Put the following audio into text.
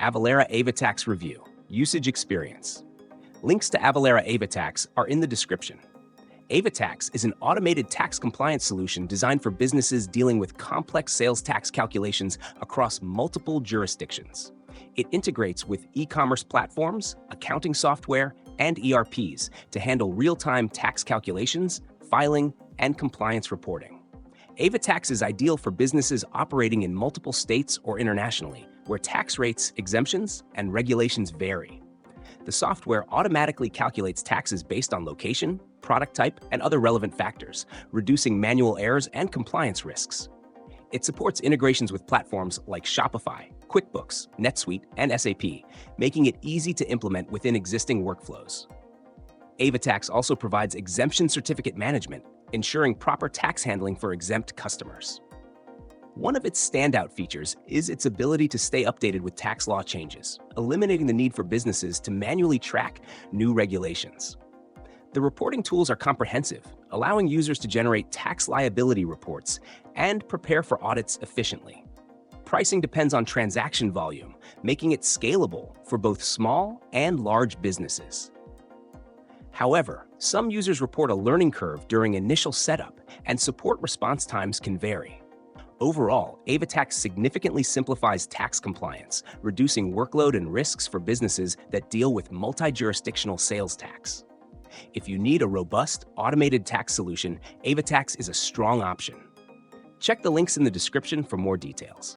Avalara Avatax Review, Usage Experience. Links to Avalara Avatax are in the description. Avatax is an automated tax compliance solution designed for businesses dealing with complex sales tax calculations across multiple jurisdictions. It integrates with e-commerce platforms, accounting software, and ERPs to handle real-time tax calculations, filing, and compliance reporting. Avatax is ideal for businesses operating in multiple states or internationally, where tax rates, exemptions, and regulations vary. The software automatically calculates taxes based on location, product type, and other relevant factors, reducing manual errors and compliance risks. It supports integrations with platforms like Shopify, QuickBooks, NetSuite, and SAP, making it easy to implement within existing workflows. Avatax also provides exemption certificate management, ensuring proper tax handling for exempt customers. One of its standout features is its ability to stay updated with tax law changes, eliminating the need for businesses to manually track new regulations. The reporting tools are comprehensive, allowing users to generate tax liability reports and prepare for audits efficiently. Pricing depends on transaction volume, making it scalable for both small and large businesses. However, some users report a learning curve during initial setup, and support response times can vary. Overall, Avatax significantly simplifies tax compliance, reducing workload and risks for businesses that deal with multi-jurisdictional sales tax. If you need a robust, automated tax solution, Avatax is a strong option. Check the links in the description for more details.